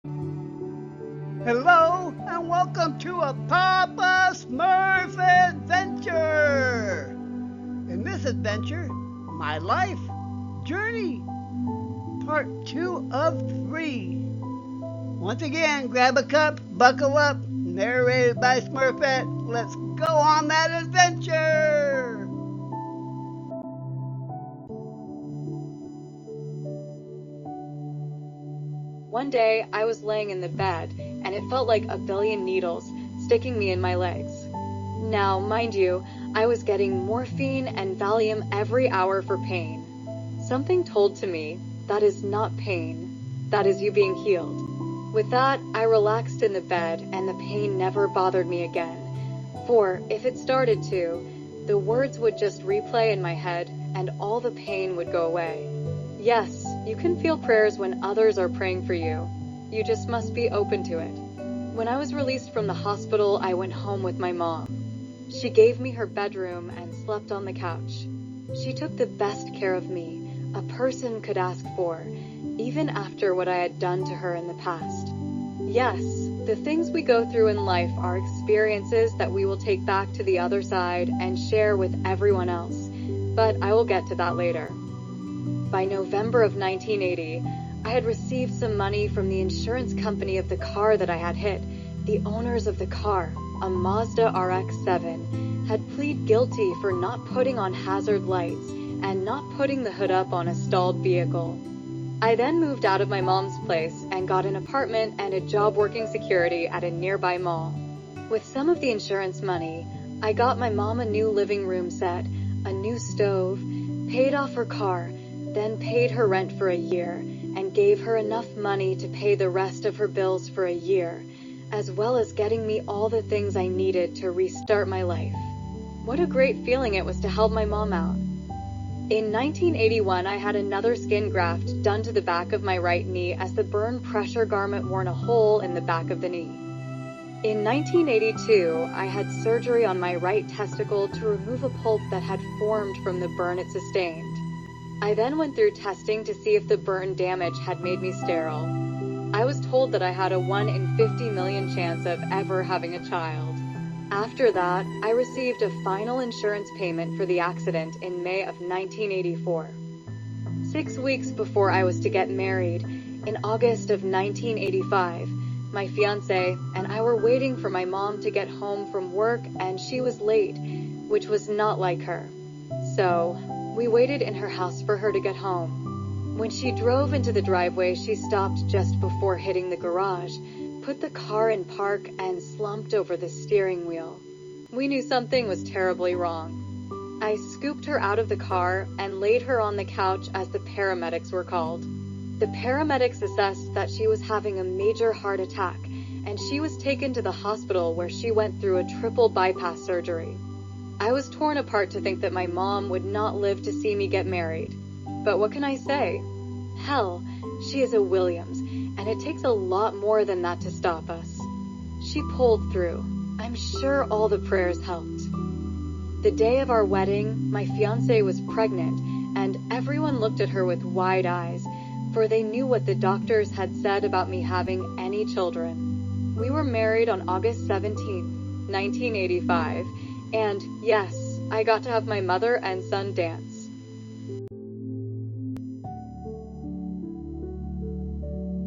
Hello and welcome to a Papa Smurf adventure. In this adventure, my life journey, part 2 of 3. Once again, grab a cup, buckle up, narrated by Smurfette. Let's go on that adventure. One day, I was laying in the bed, and it felt like a billion needles sticking me in my legs. Now, mind you, I was getting morphine and Valium every hour for pain. Something told to me, that is not pain, that is you being healed. With that, I relaxed in the bed, and the pain never bothered me again. For, if it started to, the words would just replay in my head, and all the pain would go away. Yes, you can feel prayers when others are praying for you. You just must be open to it. When I was released from the hospital, I went home with my mom. She gave me her bedroom and slept on the couch. She took the best care of me a person could ask for, even after what I had done to her in the past. Yes, the things we go through in life are experiences that we will take back to the other side and share with everyone else, but I will get to that later. By November of 1980, I had received some money from the insurance company of the car that I had hit. The owners of the car, a Mazda RX-7, had pleaded guilty for not putting on hazard lights and not putting the hood up on a stalled vehicle. I then moved out of my mom's place and got an apartment and a job working security at a nearby mall. With some of the insurance money, I got my mom a new living room set, a new stove, paid off her car, then paid her rent for a year, and gave her enough money to pay the rest of her bills for a year, as well as getting me all the things I needed to restart my life. What a great feeling it was to help my mom out. In 1981, I had another skin graft done to the back of my right knee as the burn pressure garment worn a hole in the back of the knee. In 1982, I had surgery on my right testicle to remove a pulp that had formed from the burn it sustained. I then went through testing to see if the burn damage had made me sterile. I was told that I had a 1 in 50 million chance of ever having a child. After that, I received a final insurance payment for the accident in May of 1984. 6 weeks before I was to get married, in August of 1985, my fiance and I were waiting for my mom to get home from work, and she was late, which was not like her. So, we waited in her house for her to get home. When she drove into the driveway, she stopped just before hitting the garage, put the car in park, and slumped over the steering wheel. We knew something was terribly wrong. I scooped her out of the car and laid her on the couch as the paramedics were called. The paramedics assessed that she was having a major heart attack, and she was taken to the hospital where she went through a triple bypass surgery. I was torn apart to think that my mom would not live to see me get married. But what can I say? Hell, she is a Williams, and it takes a lot more than that to stop us. She pulled through. I'm sure all the prayers helped. The day of our wedding, my fiancé was pregnant, and everyone looked at her with wide eyes, for they knew what the doctors had said about me having any children. We were married on August 17, 1985, and yes, I got to have my mother and son dance.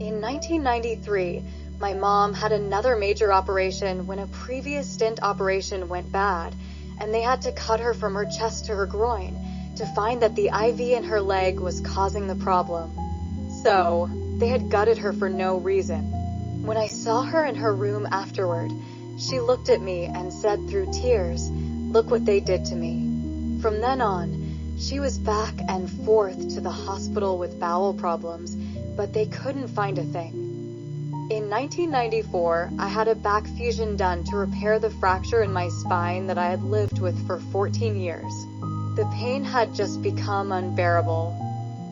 In 1993, my mom had another major operation when a previous stent operation went bad, and they had to cut her from her chest to her groin to find that the IV in her leg was causing the problem. So, they had gutted her for no reason. When I saw her in her room afterward, she looked at me and said through tears, "Look what they did to me." From then on, she was back and forth to the hospital with bowel problems, but they couldn't find a thing. In 1994, I had a back fusion done to repair the fracture in my spine that I had lived with for 14 years. The pain had just become unbearable.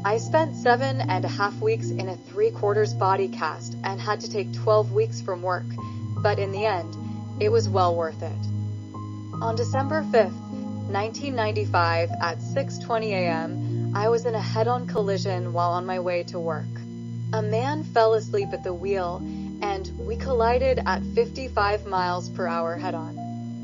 I spent 7.5 weeks in a 3/4 body cast and had to take 12 weeks from work, but in the end, it was well worth it. On December 5th, 1995, at 6:20 a.m., I was in a head-on collision while on my way to work. A man fell asleep at the wheel, and we collided at 55 miles per hour head-on.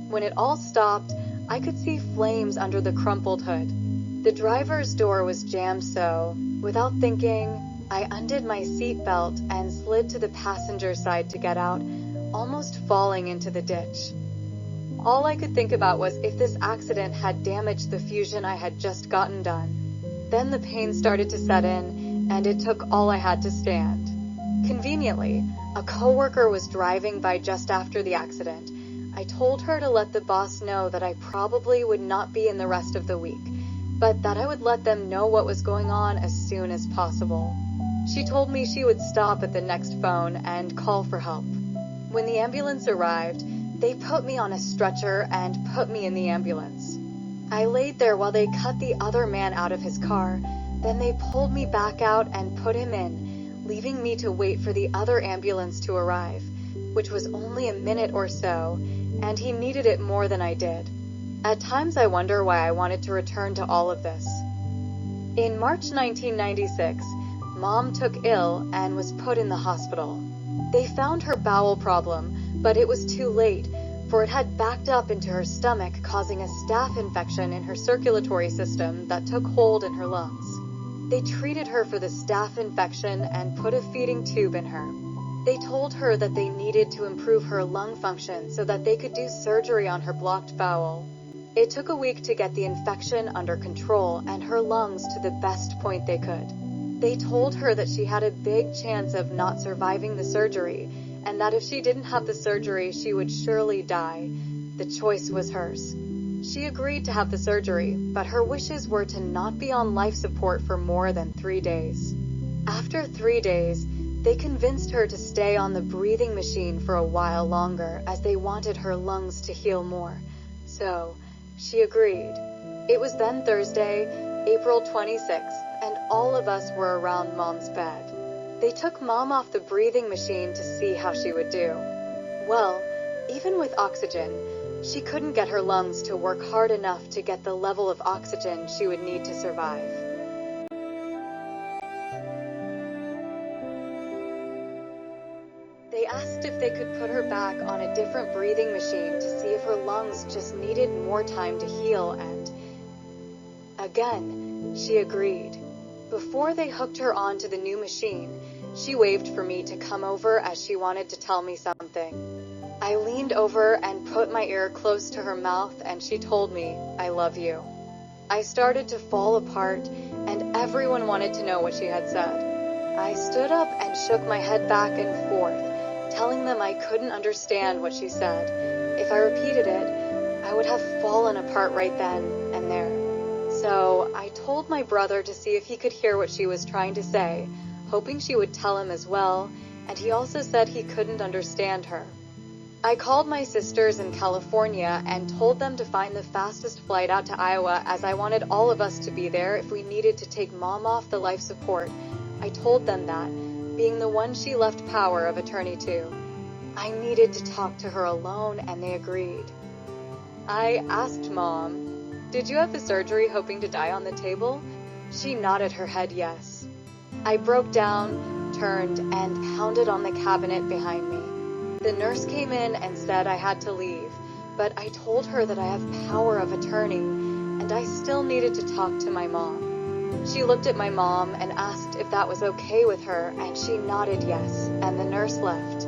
When it all stopped, I could see flames under the crumpled hood. The driver's door was jammed, so, without thinking, I undid my seatbelt and slid to the passenger side to get out, almost falling into the ditch. All I could think about was if this accident had damaged the fusion I had just gotten done. Then the pain started to set in, and it took all I had to stand. Conveniently, a coworker was driving by just after the accident. I told her to let the boss know that I probably would not be in the rest of the week, but that I would let them know what was going on as soon as possible. She told me she would stop at the next phone and call for help. When the ambulance arrived, they put me on a stretcher and put me in the ambulance. I laid there while they cut the other man out of his car. Then they pulled me back out and put him in, leaving me to wait for the other ambulance to arrive, which was only a minute or so, and he needed it more than I did. At times I wonder why I wanted to return to all of this. In March 1996, Mom took ill and was put in the hospital. They found her bowel problem, but it was too late, for it had backed up into her stomach, causing a staph infection in her circulatory system that took hold in her lungs. They treated her for the staph infection and put a feeding tube in her. They told her that they needed to improve her lung function so that they could do surgery on her blocked bowel. It took a week to get the infection under control and her lungs to the best point they could. They told her that she had a big chance of not surviving the surgery, and that if she didn't have the surgery, she would surely die. The choice was hers. She agreed to have the surgery, but her wishes were to not be on life support for more than 3 days. After 3 days, they convinced her to stay on the breathing machine for a while longer, as they wanted her lungs to heal more. So, she agreed. It was then Thursday, April 26th, and all of us were around Mom's bed. They took Mom off the breathing machine to see how she would do. Well, even with oxygen, she couldn't get her lungs to work hard enough to get the level of oxygen she would need to survive. They asked if they could put her back on a different breathing machine to see if her lungs just needed more time to heal, and again, she agreed. Before they hooked her onto the new machine, she waved for me to come over as she wanted to tell me something. I leaned over and put my ear close to her mouth, and she told me, "I love you." I started to fall apart, and everyone wanted to know what she had said. I stood up and shook my head back and forth, telling them I couldn't understand what she said. If I repeated it, I would have fallen apart right then and there. So I told my brother to see if he could hear what she was trying to say, hoping she would tell him as well, and he also said he couldn't understand her. I called my sisters in California and told them to find the fastest flight out to Iowa, as I wanted all of us to be there if we needed to take Mom off the life support. I told them that, being the one she left power of attorney to. I needed to talk to her alone, and they agreed. I asked Mom, "Did you have the surgery hoping to die on the table?" She nodded her head yes. I broke down, turned, and pounded on the cabinet behind me. The nurse came in and said I had to leave, but I told her that I have power of attorney, and I still needed to talk to my mom. She looked at my mom and asked if that was okay with her, and she nodded yes, and the nurse left.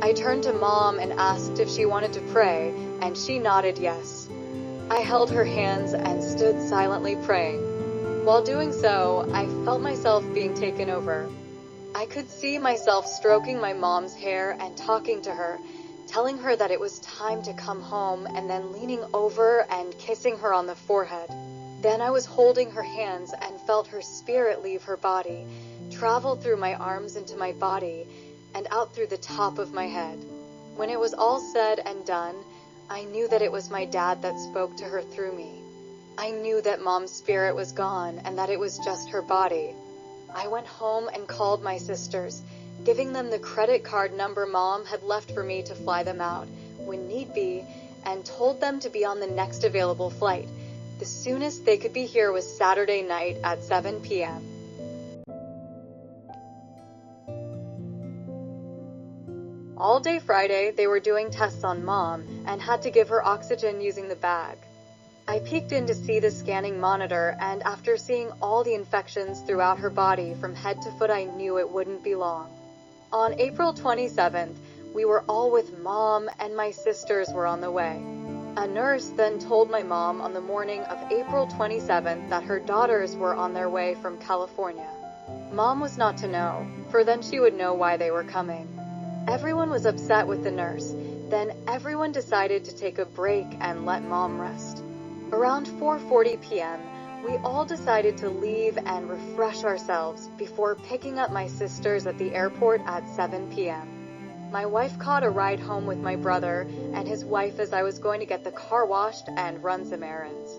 I turned to Mom and asked if she wanted to pray, and she nodded yes. I held her hands and stood silently praying. While doing so, I felt myself being taken over. I could see myself stroking my mom's hair and talking to her, telling her that it was time to come home, and then leaning over and kissing her on the forehead. Then I was holding her hands and felt her spirit leave her body, travel through my arms into my body, and out through the top of my head. When it was all said and done, I knew that it was my dad that spoke to her through me. I knew that Mom's spirit was gone and that it was just her body. I went home and called my sisters, giving them the credit card number Mom had left for me to fly them out, when need be, and told them to be on the next available flight. The soonest they could be here was Saturday night at 7 p.m. All day Friday, they were doing tests on Mom and had to give her oxygen using the bag. I peeked in to see the scanning monitor, and after seeing all the infections throughout her body from head to foot, I knew it wouldn't be long. On April 27th, we were all with Mom, and my sisters were on the way. A nurse then told my mom on the morning of April 27th that her daughters were on their way from California. Mom was not to know, for then she would know why they were coming. Everyone was upset with the nurse. Then everyone decided to take a break and let Mom rest. Around 4:40 p.m., we all decided to leave and refresh ourselves before picking up my sisters at the airport at 7 p.m. My wife caught a ride home with my brother and his wife as I was going to get the car washed and run some errands.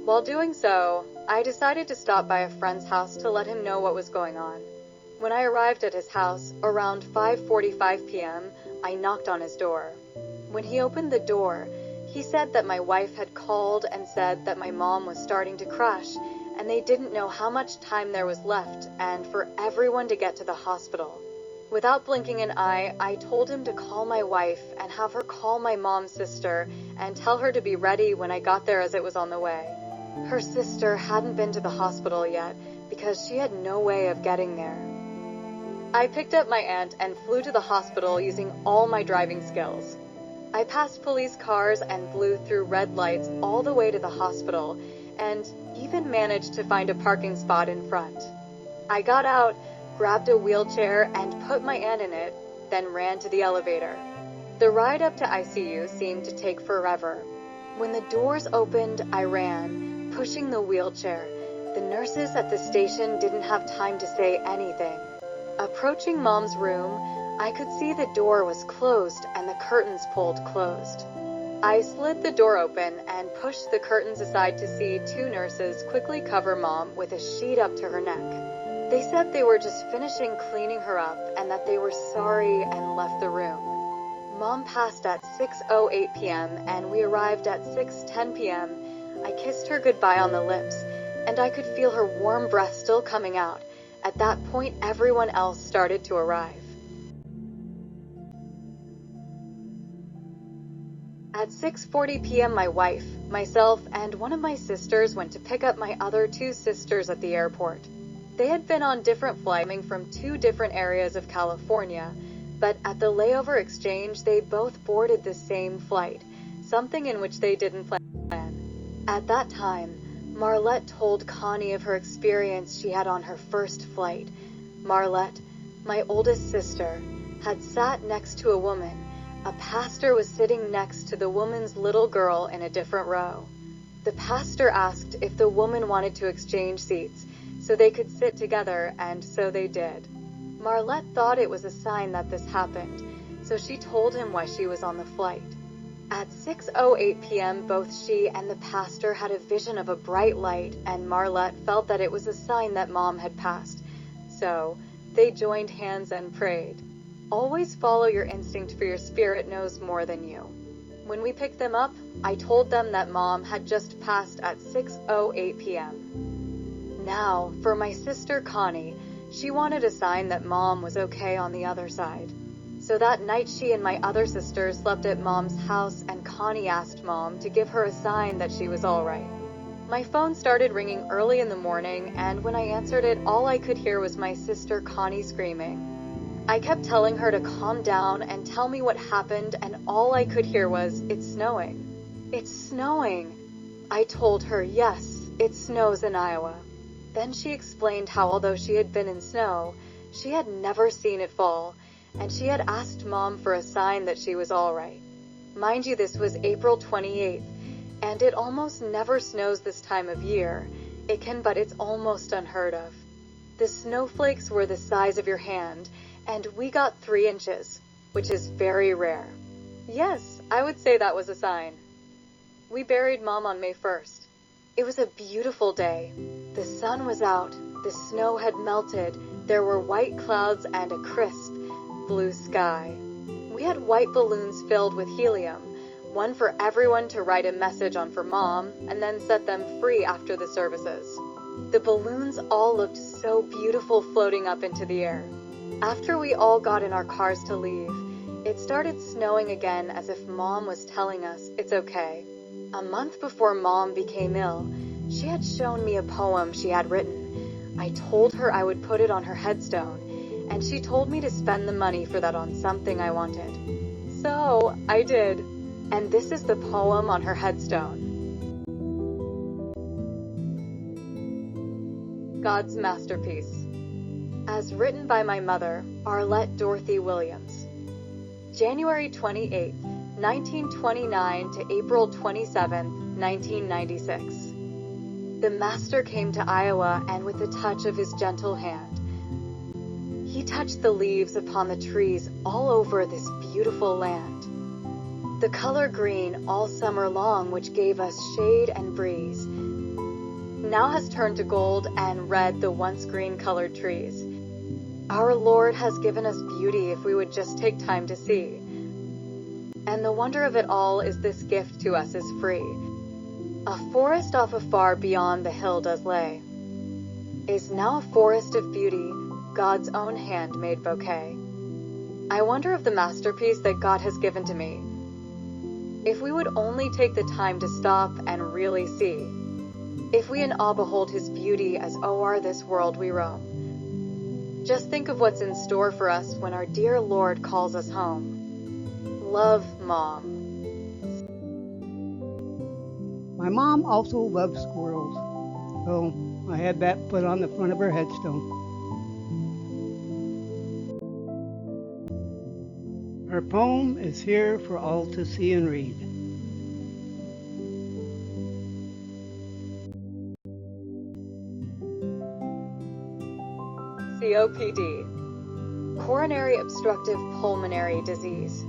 While doing so, I decided to stop by a friend's house to let him know what was going on. When I arrived at his house, around 5:45 p.m., I knocked on his door. When he opened the door, he said that my wife had called and said that my mom was starting to crash, and they didn't know how much time there was left and for everyone to get to the hospital. Without blinking an eye, I told him to call my wife and have her call my mom's sister and tell her to be ready when I got there as it was on the way. Her sister hadn't been to the hospital yet because she had no way of getting there. I picked up my aunt and flew to the hospital using all my driving skills. I passed police cars and blew through red lights all the way to the hospital and even managed to find a parking spot in front. I got out, grabbed a wheelchair and put my aunt in it, then ran to the elevator. The ride up to ICU seemed to take forever. When the doors opened, I ran, pushing the wheelchair. The nurses at the station didn't have time to say anything. Approaching Mom's room, I could see the door was closed and the curtains pulled closed. I slid the door open and pushed the curtains aside to see two nurses quickly cover Mom with a sheet up to her neck. They said they were just finishing cleaning her up and that they were sorry and left the room. Mom passed at 6:08 p.m. and we arrived at 6:10 p.m. I kissed her goodbye on the lips, and I could feel her warm breath still coming out. At that point, everyone else started to arrive. At 6:40 p.m., my wife, myself, and one of my sisters went to pick up my other two sisters at the airport. They had been on different flights coming from two different areas of California, but at the layover exchange, they both boarded the same flight, something in which they didn't plan. At that time, Marlette told Connie of her experience she had on her first flight. Marlette, my oldest sister, had sat next to a woman. A pastor was sitting next to the woman's little girl in a different row. The pastor asked if the woman wanted to exchange seats so they could sit together, and so they did. Marlette thought it was a sign that this happened, so she told him why she was on the flight. At 6:08 p.m., both she and the pastor had a vision of a bright light, and Marlette felt that it was a sign that Mom had passed. So they joined hands and prayed. Always follow your instinct, for your spirit knows more than you. When we picked them up, I told them that Mom had just passed at 6:08 p.m. Now, for my sister Connie, she wanted a sign that Mom was okay on the other side. So that night she and my other sisters slept at Mom's house, and Connie asked Mom to give her a sign that she was all right. My phone started ringing early in the morning, and when I answered it, all I could hear was my sister Connie screaming. I kept telling her to calm down and tell me what happened, and all I could hear was, "It's snowing. It's snowing." I told her, yes, it snows in Iowa. Then she explained how although she had been in snow, she had never seen it fall, and she had asked Mom for a sign that she was all right. Mind you, this was April 28th, and it almost never snows this time of year. It can, but it's almost unheard of. The snowflakes were the size of your hand, and we got 3 inches, which is very rare. Yes, I would say that was a sign. We buried Mom on May 1st. It was a beautiful day. The sun was out, the snow had melted, there were white clouds and a crisp blue sky. We had white balloons filled with helium, one for everyone to write a message on for Mom, and then set them free after the services. The balloons all looked so beautiful floating up into the air. After we all got in our cars to leave, It started snowing again as if Mom was telling us it's okay. A month before Mom became ill, she had shown me a poem she had written. I told her I would put it on her headstone, and she told me to spend the money for that on something I wanted. So I did, and this is the poem on her headstone. God's Masterpiece. As written by my mother, Arlette Dorothy Williams. January 28, 1929 to April 27, 1996. The Master came to Iowa, and with the touch of his gentle hand, he touched the leaves upon the trees all over this beautiful land. The color green all summer long, which gave us shade and breeze, now has turned to gold and red the once green-colored trees. Our Lord has given us beauty if we would just take time to see. And the wonder of it all is this gift to us is free. A forest off afar beyond the hill does lay, is now a forest of beauty, God's own hand-made bouquet. I wonder if the masterpiece that God has given to me, if we would only take the time to stop and really see, if we in awe behold his beauty as o'er this world we roam. Just think of what's in store for us when our dear Lord calls us home. Love, Mom. My mom also loved squirrels, so I had that put on the front of her headstone. Her poem is here for all to see and read. COPD, coronary obstructive pulmonary disease.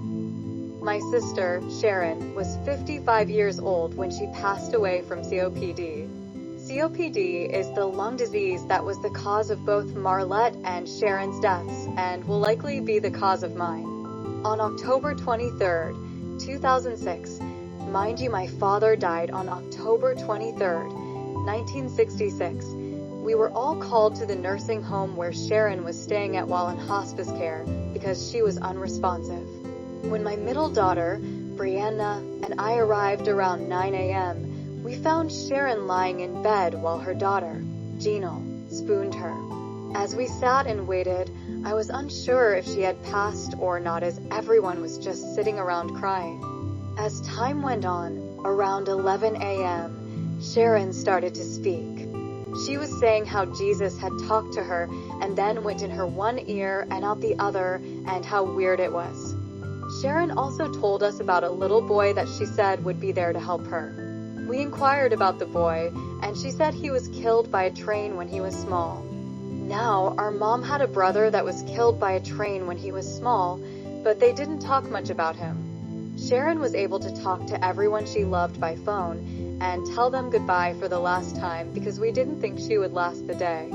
My sister, Sharon, was 55 years old when she passed away from COPD. COPD is the lung disease that was the cause of both Marlette and Sharon's deaths and will likely be the cause of mine. On October 23rd, 2006, mind you, my father died on October 23rd, 1966. We were all called to the nursing home where Sharon was staying at while in hospice care because she was unresponsive. When my middle daughter, Brianna, and I arrived around 9 a.m., we found Sharon lying in bed while her daughter, Gino, spooned her. As we sat and waited, I was unsure if she had passed or not, as everyone was just sitting around crying. As time went on, around 11 a.m., Sharon started to speak. She was saying how Jesus had talked to her and then went in her one ear and out the other, and how weird it was. Sharon also told us about a little boy that she said would be there to help her. We inquired about the boy, and she said he was killed by a train when he was small. Now, our mom had a brother that was killed by a train when he was small, but they didn't talk much about him. Sharon was able to talk to everyone she loved by phone and tell them goodbye for the last time because we didn't think she would last the day.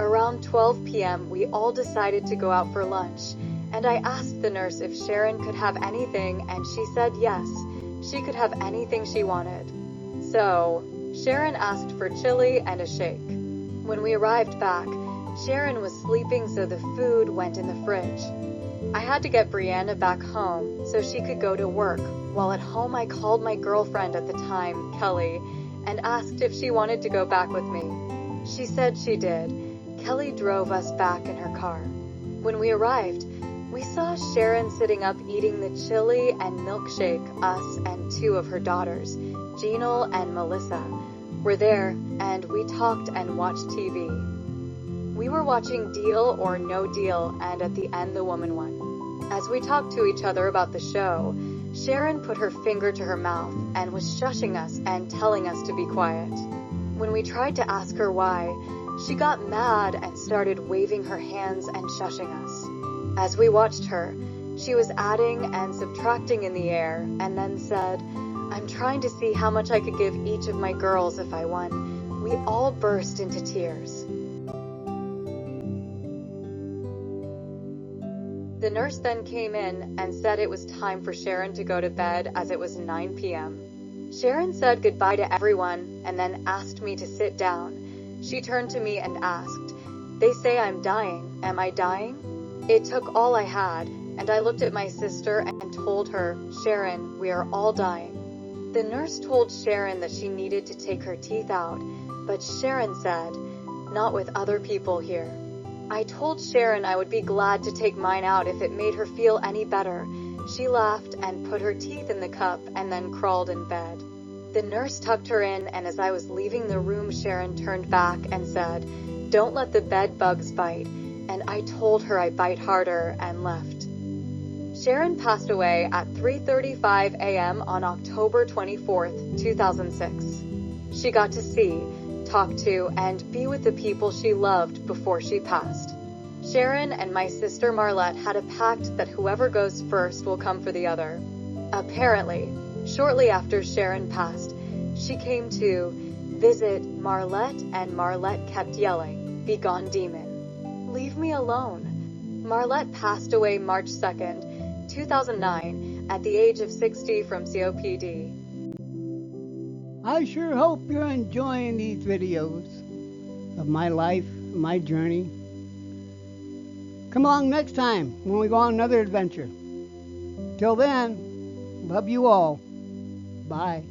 Around 12 p.m., we all decided to go out for lunch, and I asked the nurse if Sharon could have anything, and she said yes, she could have anything she wanted. So, Sharon asked for chili and a shake. When we arrived back, Sharon was sleeping, so the food went in the fridge. I had to get Brianna back home so she could go to work. While at home, I called my girlfriend at the time, Kelly, and asked if she wanted to go back with me. She said she did. Kelly drove us back in her car. When we arrived, we saw Sharon sitting up eating the chili and milkshake. Us and two of her daughters, Gino and Melissa, were there, and we talked and watched TV. We were watching Deal or No Deal, and at the end the woman won. As we talked to each other about the show, Sharon put her finger to her mouth and was shushing us and telling us to be quiet. When we tried to ask her why, she got mad and started waving her hands and shushing us. As we watched her, she was adding and subtracting in the air, and then said, "I'm trying to see how much I could give each of my girls if I won." We all burst into tears. The nurse then came in and said it was time for Sharon to go to bed as it was 9 p.m. Sharon said goodbye to everyone and then asked me to sit down. She turned to me and asked, "They say I'm dying. Am I dying?" It took all I had, and I looked at my sister and told her, "Sharon, we are all dying." The nurse told Sharon that she needed to take her teeth out, but Sharon said, "Not with other people here." I told Sharon I would be glad to take mine out if it made her feel any better. She laughed and put her teeth in the cup and then crawled in bed. The nurse tucked her in, and as I was leaving the room, Sharon turned back and said, "Don't let the bed bugs bite," and I told her I bite harder and left. Sharon passed away at 3:35 a.m. on October 24th, 2006. She got to see, talk to, and be with the people she loved before she passed. Sharon and my sister Marlette had a pact that whoever goes first will come for the other. Apparently, shortly after Sharon passed, she came to visit Marlette, and Marlette kept yelling, "Be gone, demon. Leave me alone." Marlette passed away March 2nd, 2009, at the age of 60 from COPD. I sure hope you're enjoying these videos of my life, my journey. Come along next time when we go on another adventure. Till then, love you all. Bye.